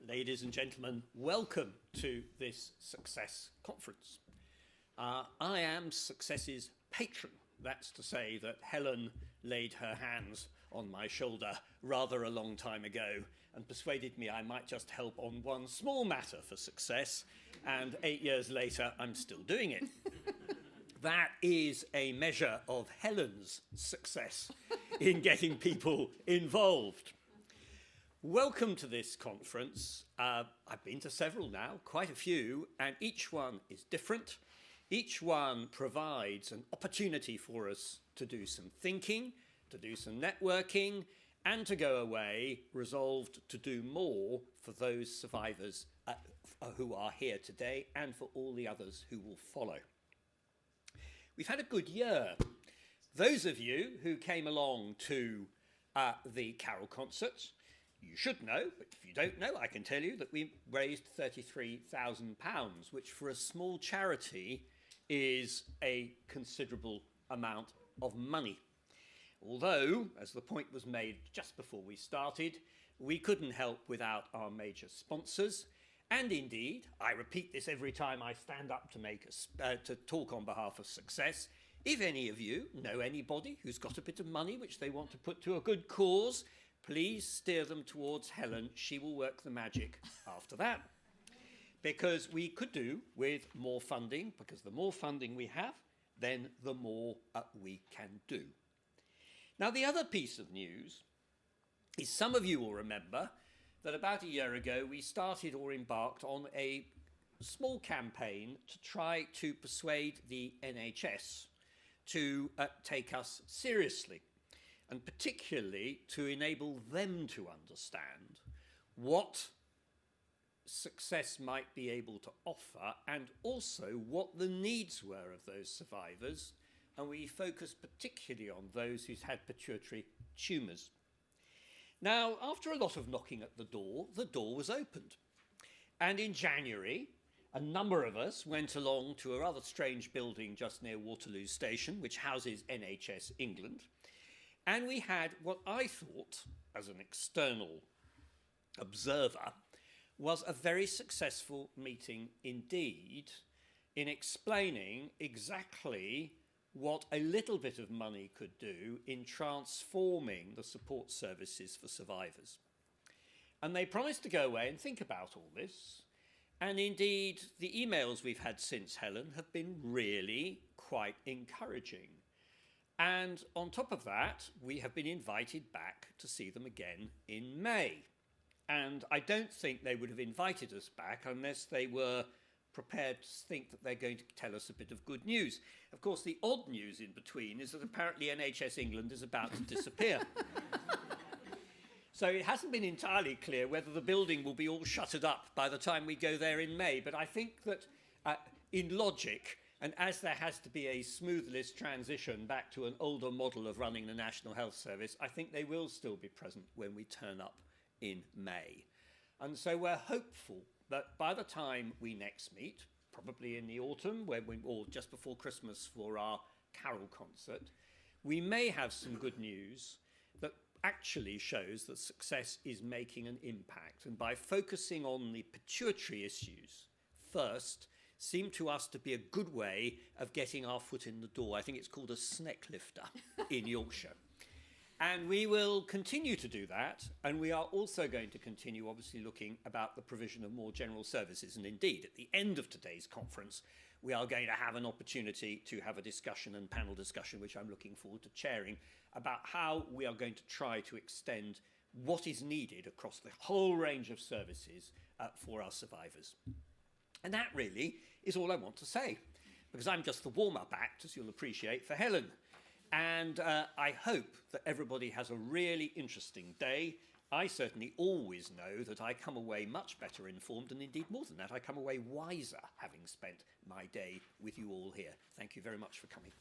Ladies and gentlemen, welcome to this Success Conference. I am Success's patron. That's to say that Helen laid her hands on my shoulder rather a long time ago and persuaded me I might just help on one small matter for success, and 8 years later I'm still doing it. That is a measure of Helen's success in getting people involved. Welcome to this conference. I've been to several now, quite a few, and each one is different. Each one provides an opportunity for us to do some thinking, to do some networking, and to go away resolved to do more for those survivors who are here today and for all the others who will follow. We've had a good year. Those of you who came along to the carol concerts, you should know, but if you don't know, I can tell you that we raised £33,000, which for a small charity is a considerable amount of money. Although, as the point was made just before we started, we couldn't help without our major sponsors. And indeed, I repeat this every time I stand up to talk on behalf of Success. If any of you know anybody who's got a bit of money which they want to put to a good cause, please steer them towards Helen. She will work the magic after that. Because we could do with more funding, because the more funding we have, then the more we can do. Now, the other piece of news is some of you will remember that about a year ago we started or embarked on a small campaign to try to persuade the NHS to take us seriously, and particularly to enable them to understand what Success might be able to offer and also what the needs were of those survivors. And we focused particularly on those who's had pituitary tumours. Now, after a lot of knocking at the door was opened. And in January, a number of us went along to a rather strange building just near Waterloo Station, which houses NHS England. And we had what I thought, as an external observer, was a very successful meeting indeed in explaining exactly what a little bit of money could do in transforming the support services for survivors. And they promised to go away and think about all this. And indeed, the emails we've had since, Helen, have been really quite encouraging. And on top of that, we have been invited back to see them again in May. And I don't think they would have invited us back unless they were prepared to think that they're going to tell us a bit of good news. Of course, the odd news in between is that apparently NHS England is about to disappear. So it hasn't been entirely clear whether the building will be all shuttered up by the time we go there in May. But I think that in logic, and as there has to be a smoothless transition back to an older model of running the National Health Service, I think they will still be present when we turn up in May. And so we're hopeful that by the time we next meet, probably in the autumn, or just before Christmas for our carol concert, we may have some good news that actually shows that Success is making an impact. And by focusing on the pituitary issues first, seemed to us to be a good way of getting our foot in the door. I think it's called a sneck lifter in Yorkshire. And we will continue to do that, and we are also going to continue, obviously, looking about the provision of more general services. And indeed, at the end of today's conference, we are going to have an opportunity to have a discussion and panel discussion, which I'm looking forward to chairing, about how we are going to try to extend what is needed across the whole range of services for our survivors. And that really is all I want to say, because I'm just the warm-up act, as you'll appreciate, for Helen. And I hope that everybody has a really interesting day. I certainly always know that I come away much better informed, and indeed more than that, I come away wiser having spent my day with you all here. Thank you very much for coming.